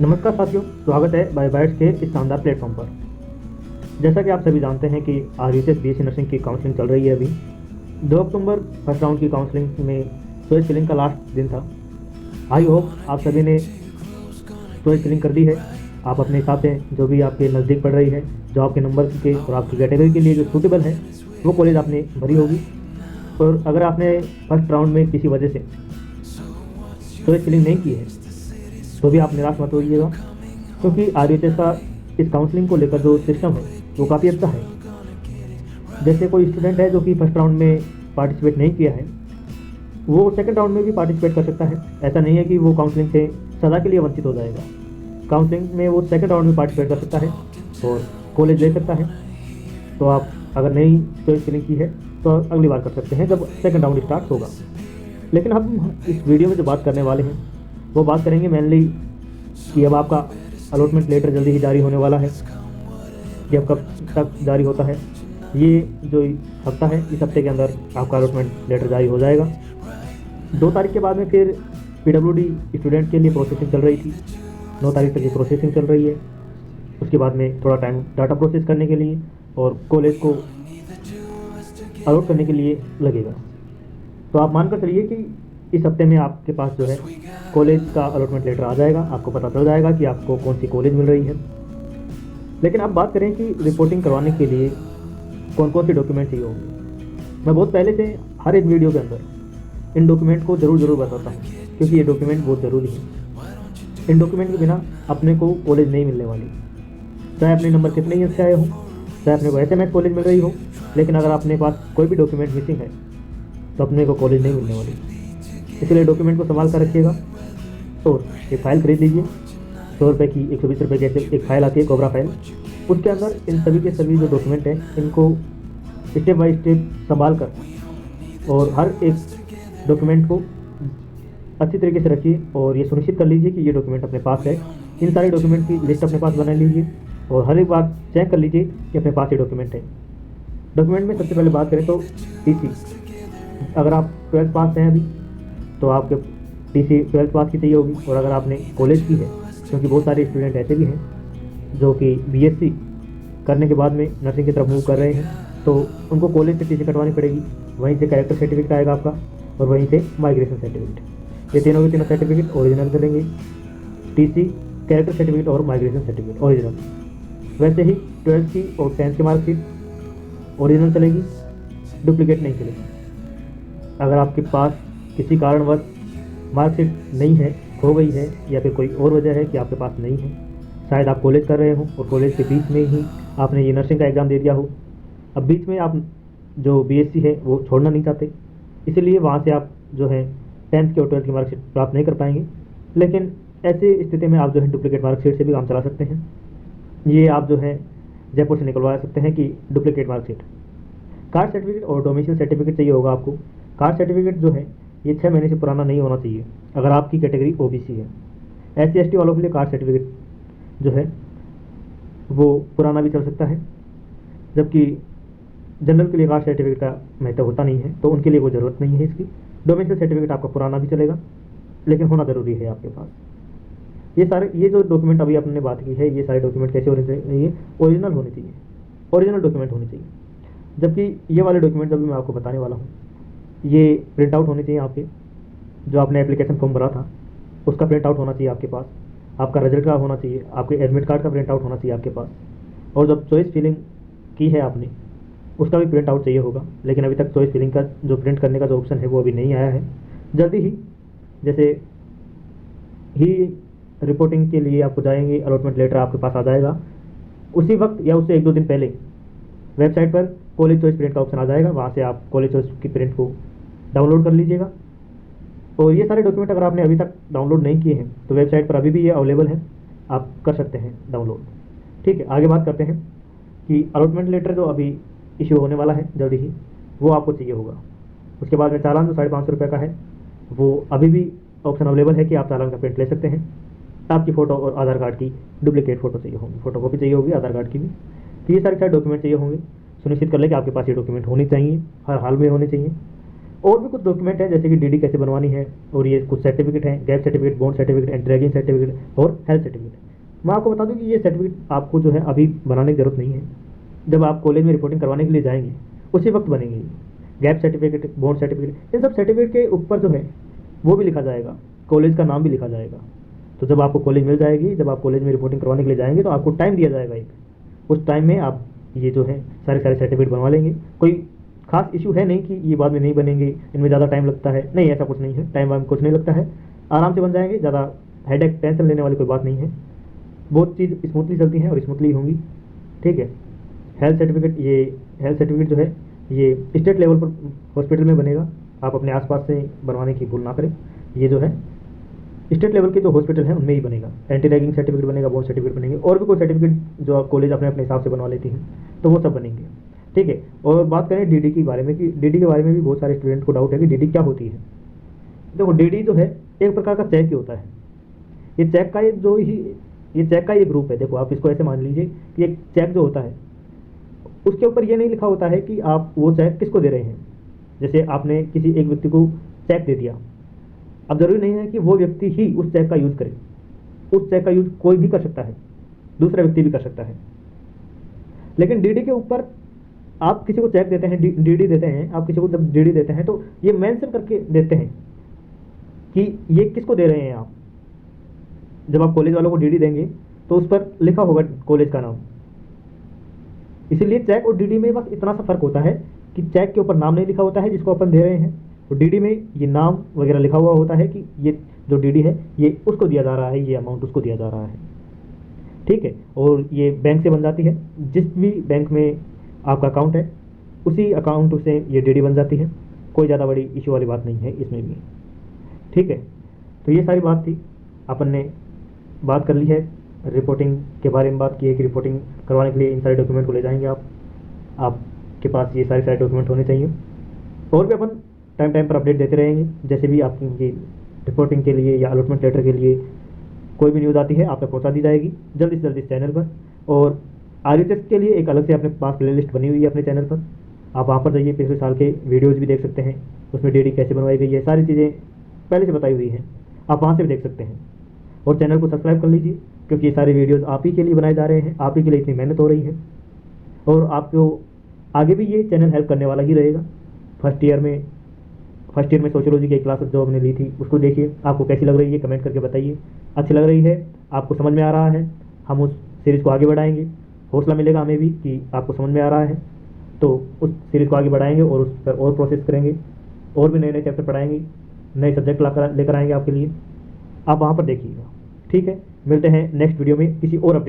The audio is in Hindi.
नमस्कार साथियों, स्वागत है बाय बाइट्स के इस शानदार प्लेटफॉर्म पर। जैसा कि आप सभी जानते हैं कि आरयूएचएस बीएससी नर्सिंग की काउंसलिंग चल रही है। अभी 2 अक्टूबर फर्स्ट राउंड की काउंसलिंग में चॉइस फिलिंग का लास्ट दिन था। आई होप आप सभी ने चॉइस फिलिंग कर दी है। आप अपने हिसाब से जो भी आपके नज़दीक पड़ रही है, जो आपके नंबर के और आपकी कैटेगरी के लिए जो सूटेबल है, वो कॉलेज आपने भरी होगी। और अगर आपने फर्स्ट राउंड में किसी वजह से चॉइस फिलिंग नहीं की है तो भी आप निराश मत होइएगा, क्योंकि आरयूएचएस का इस काउंसलिंग को लेकर जो सिस्टम है वो काफ़ी अच्छा है। जैसे कोई स्टूडेंट है जो कि फर्स्ट राउंड में पार्टिसिपेट नहीं किया है, वो सेकंड राउंड में भी पार्टिसिपेट कर सकता है। ऐसा नहीं है कि वो काउंसलिंग से सदा के लिए वंचित हो जाएगा। काउंसलिंग में वो सेकंड राउंड में पार्टिसिपेट कर सकता है और कॉलेज ले सकता है। तो आप अगर नई चॉइस फिलिंग की है तो अगली बार कर सकते हैं जब सेकंड राउंड स्टार्ट होगा। लेकिन हम इस वीडियो में जो बात करने वाले हैं वो बात करेंगे मेनली कि अब आपका अलॉटमेंट लेटर जल्दी ही जारी होने वाला है। ये अब कब तक जारी होता है, ये जो हफ्ता है, इस हफ्ते के अंदर आपका अलॉटमेंट लेटर जारी हो जाएगा। 2 तारीख के बाद में फिर पीडब्ल्यूडी स्टूडेंट के लिए प्रोसेसिंग चल रही थी। 9 तारीख तक ये प्रोसेसिंग चल रही है। उसके बाद में थोड़ा टाइम डाटा प्रोसेस करने के लिए और कॉलेज को अलॉट करने के लिए लगेगा। तो आप मानकर चलिए कि इस हफ्ते में आपके पास जो है कॉलेज का अलॉटमेंट लेटर आ जाएगा। आपको पता चल जाएगा कि आपको कौन सी कॉलेज मिल रही है। लेकिन अब बात करें कि रिपोर्टिंग करवाने के लिए कौन कौन से डॉक्यूमेंट चाहिए होंगे। मैं बहुत पहले से हर एक वीडियो के अंदर इन डॉक्यूमेंट को ज़रूर बताता हूँ, क्योंकि ये डॉक्यूमेंट बहुत ज़रूरी है। इन डॉक्यूमेंट के बिना अपने को कॉलेज नहीं मिलने वाली। चाहे अपने नंबर कितने ही अच्छे आए हों, चाहे अपने को SMS कॉलेज मिल रही हो, लेकिन अगर अपने पास कोई भी डॉक्यूमेंट मिसिंग है तो अपने को कॉलेज नहीं मिलने वाली। इसलिए डॉक्यूमेंट को संभाल कर रखिएगा। और एक फ़ाइल खरीद लीजिए, 100 रुपये की, 120 रुपये की एक फ़ाइल आती है, कोबरा फाइल। उसके अंदर इन सभी के सभी जो डॉक्यूमेंट हैं इनको स्टेप बाय स्टेप संभाल कर और हर एक डॉक्यूमेंट को अच्छी तरीके से रखिए और ये सुनिश्चित कर लीजिए कि ये डॉक्यूमेंट अपने पास है। इन सारे डॉक्यूमेंट की लिस्ट अपने पास बना लीजिए और हर एक बार चेक कर लीजिए कि अपने पास ये डॉक्यूमेंट है। डॉक्यूमेंट में सबसे पहले बात करें तो टीसी। अगर आप 12th पास हैं अभी तो आपके टीसी 12th पास की चाहिए होगी। और अगर आपने कॉलेज की है, क्योंकि बहुत सारे स्टूडेंट ऐसे भी हैं जो कि बीएससी करने के बाद में नर्सिंग की तरफ मूव कर रहे हैं, तो उनको कॉलेज से टीसी कटवानी पड़ेगी। वहीं से कैरेक्टर सर्टिफिकेट आएगा आपका और वहीं से माइग्रेशन सर्टिफिकेट। ये तीनों के तीनों सर्टिफिकेट ओरिजिनल चलेंगे। टीसी, कैरेक्टर सर्टिफिकेट और माइग्रेशन सर्टिफिकेट ओरिजिनल। वैसे ही 12th की और 10th की मार्कशीट ओरिजिनल चलेगी, डुप्लीकेट नहीं चलेगी। अगर आपके पास किसी कारणवश मार्कशीट नहीं है, खो गई है, या फिर कोई और वजह है कि आपके पास नहीं है, शायद आप कॉलेज कर रहे हो और कॉलेज के बीच में ही आपने ये नर्सिंग का एग्ज़ाम दे दिया हो, अब बीच में आप जो बीएससी है वो छोड़ना नहीं चाहते, इसलिए वहाँ से आप जो है 10th की और 12th की मार्कशीट प्राप्त नहीं कर पाएंगे। लेकिन ऐसी स्थिति में आप जो है डुप्लीकेट मार्कशीट से भी काम चला सकते हैं। ये आप जो है जयपुर से निकलवा सकते हैं कि डुप्लीकेट मार्कशीट। कास्ट सर्टिफिकेट और डोमिसाइल सर्टिफिकेट चाहिए होगा आपको। कास्ट सर्टिफिकेट जो है ये 6 महीने से पुराना नहीं होना चाहिए अगर आपकी कैटेगरी ओबीसी है। SC ST वालों के लिए कास्ट सर्टिफिकेट जो है वो पुराना भी चल सकता है, जबकि जनरल के लिए कास्ट सर्टिफिकेट का महत्व होता नहीं है, तो उनके लिए कोई ज़रूरत नहीं है इसकी। डोमिसाइल सर्टिफिकेट आपका पुराना भी चलेगा, लेकिन होना ज़रूरी है आपके पास। ये जो डॉक्यूमेंट अभी आपने बात की है, ये सारे डॉक्यूमेंट कैसे होने चाहिए? ओरिजिनल होने चाहिए, ओरिजिनल डॉक्यूमेंट होने चाहिए। जबकि ये वाले डॉक्यूमेंट अभी मैं आपको बताने वाला हूँ, ये प्रिंट आउट होने चाहिए आपके। जो आपने एप्लीकेशन फॉर्म भरा था उसका प्रिंट आउट होना चाहिए आपके पास। आपका रिजल्ट का होना चाहिए, आपके एडमिट कार्ड का प्रिंट आउट होना चाहिए आपके पास। और जब चॉइस फिलिंग की है आपने उसका भी प्रिंट आउट चाहिए होगा। लेकिन अभी तक चॉइस फिलिंग का जो प्रिंट करने का जो ऑप्शन है वो अभी नहीं आया है। जल्दी ही जैसे ही रिपोर्टिंग के लिए आपको जाएंगे, अलॉटमेंट लेटर आपके पास आ जाएगा, उसी वक्त या उससे 1-2 दिन पहले वेबसाइट पर कॉलेज चॉइस प्रिंट का ऑप्शन आ जाएगा। वहाँ से आप कॉलेज चॉइस की प्रिंट को डाउनलोड कर लीजिएगा। और ये सारे डॉक्यूमेंट अगर आपने अभी तक डाउनलोड नहीं किए हैं तो वेबसाइट पर अभी भी ये अवेलेबल है, आप कर सकते हैं डाउनलोड। ठीक है, आगे बात करते हैं कि अलॉटमेंट लेटर जो अभी इश्यू होने वाला है जल्दी ही, वो आपको चाहिए होगा। उसके बाद में चालान जो 550 रुपये का है, वो अभी भी ऑप्शन अवेलेबल है कि आप चालान का प्रिंट ले सकते हैं। आपकी फ़ोटो और आधार कार्ड की डुप्लीकेट फ़ोटो चाहिए होगी, फ़ोटो कॉपी चाहिए होगी, आधार कार्ड की भी। तो ये सारे डॉक्यूमेंट चाहिए होंगे। सुनिश्चित कर लें कि आपके पास ये डॉक्यूमेंट होने चाहिए, हर हाल में होने चाहिए। और भी कुछ डॉक्यूमेंट है जैसे कि डीडी कैसे बनवानी है, और ये कुछ सर्टिफिकेट हैं, gap certificate, bond certificate, anti ragging certificate और हेल्थ सर्टिफिकेट। मैं आपको बता दूं कि ये सर्टिफिकेट आपको जो है अभी बनाने की जरूरत नहीं है, जब आप कॉलेज में रिपोर्टिंग करवाने के लिए जाएंगे उसी वक्त बनेंगे। गैप सर्टिफिकेट, बॉन्ड सर्टिफिकेट, इन सब सर्टिफिकेट के ऊपर जो है वो भी लिखा जाएगा, कॉलेज का नाम भी लिखा जाएगा। तो जब आपको कॉलेज मिल जाएगी, जब आप कॉलेज में रिपोर्टिंग करवाने के लिए जाएंगे तो आपको टाइम दिया जाएगा एक, उस टाइम में आप ये जो है सारे सारे सर्टिफिकेट बनवा लेंगे। कोई खास इशू है नहीं कि ये बाद में नहीं बनेंगे, इनमें ज़्यादा टाइम लगता है, नहीं ऐसा कुछ नहीं है, टाइम वाइम कुछ नहीं लगता है, आराम से बन जाएंगे, ज़्यादा हेडेक टेंशन लेने वाली कोई बात नहीं है, बहुत चीज़ स्मूथली चलती हैं और स्मूथली होंगी। ठीक है। हेल्थ सर्टिफिकेट, ये हेल्थ सर्टिफिकेट जो है ये स्टेट लेवल पर हॉस्पिटल में बनेगा, आप अपने आसपास से बनवाने की भूल ना करें। ये जो है स्टेट लेवल के जो हॉस्पिटल हैं उनमें ही बनेगा। एंटी रैगिंग सर्टिफिकेट बनेगा, बॉन्ड सर्टिफिकेट बनेंगे, और भी कोई सर्टिफिकेट जो आप कॉलेज अपने अपने हिसाब से बनवा लेती हैं तो वो सब बनेंगे। ठीक है। और बात करें डीडी के बारे में, कि डीडी के बारे में भी बहुत सारे स्टूडेंट को डाउट है कि डीडी क्या होती है। देखो, डीडी जो है एक प्रकार का चेक ही होता है। ये चेक का ये चेक का ये ग्रुप है। देखो, आप इसको ऐसे मान लीजिए कि एक चेक जो होता है उसके ऊपर ये नहीं लिखा होता है कि आप वो चेक किसको दे रहे हैं। जैसे आपने किसी एक व्यक्ति को चेक दे दिया, अब जरूरी नहीं है कि वो व्यक्ति ही उस चेक का यूज करे, उस चेक का यूज कोई भी कर सकता है, दूसरा व्यक्ति भी कर सकता है। लेकिन डीडी के ऊपर आप किसी को चेक देते हैं, डीडी देते हैं, आप किसी को जब डीडी देते हैं तो ये मेंशन करके देते हैं कि ये किसको दे रहे हैं आप। जब आप कॉलेज वालों को डीडी देंगे तो उस पर लिखा होगा कॉलेज का नाम। इसीलिए चेक और डीडी में बस इतना सा फर्क होता है कि चेक के ऊपर नाम नहीं लिखा होता है जिसको अपन दे रहे हैं, और डीडी में ये नाम वगैरह लिखा हुआ होता है कि ये जो डीडी है ये उसको दिया जा रहा है, ये अमाउंट उसको दिया जा रहा है। ठीक है। और ये बैंक से बन जाती है, जिस भी बैंक में आपका अकाउंट है उसी अकाउंट से ये डीडी बन जाती है, कोई ज़्यादा बड़ी इशू वाली बात नहीं है इसमें भी। ठीक है। तो ये सारी बात थी, अपन ने बात कर ली है, रिपोर्टिंग के बारे में बात की है कि रिपोर्टिंग करवाने के लिए इन सारे डॉक्यूमेंट को ले जाएंगे आप, आपके पास ये सारे सारे डॉक्यूमेंट होने चाहिए। और भी अपन टाइम टाइम पर अपडेट देते रहेंगे, जैसे भी आपकी रिपोर्टिंग के लिए या अलॉटमेंट लेटर के लिए कोई भी न्यूज़ आती है आप तक पहुँचा दी जाएगी जल्दी से जल्दी इस चैनल पर। और आरएचएस के लिए एक अलग से अपने पास प्लेलिस्ट बनी हुई है अपने चैनल पर, आप वहाँ पर जाइए, पिछले साल के वीडियोज़ भी देख सकते हैं, उसमें डीडी कैसे बनवाई गई है, सारी चीज़ें पहले से बताई हुई हैं, आप वहाँ से भी देख सकते हैं। और चैनल को सब्सक्राइब कर लीजिए, क्योंकि ये सारे वीडियोज़ आप ही के लिए बनाए जा रहे हैं, आप ही के लिए इतनी मेहनत हो रही है, और आपको आगे भी ये चैनल हेल्प करने वाला ही रहेगा। फर्स्ट ईयर में सोशियोलॉजी की क्लास जो हमने ली थी उसको देखिए, आपको कैसी लग रही है कमेंट करके बताइए। अच्छी लग रही है, आपको समझ में आ रहा है, हम उस सीरीज़ को आगे बढ़ाएंगे, हौसला मिलेगा हमें भी कि आपको समझ में आ रहा है, तो उस सीरीज़ को आगे बढ़ाएंगे और उस पर और प्रोसेस करेंगे, और भी नए नए चैप्टर पढ़ाएंगे, नए सब्जेक्ट लेकर आएंगे आपके लिए, आप वहाँ पर देखिएगा। ठीक है, मिलते हैं नेक्स्ट वीडियो में किसी और अपडेट।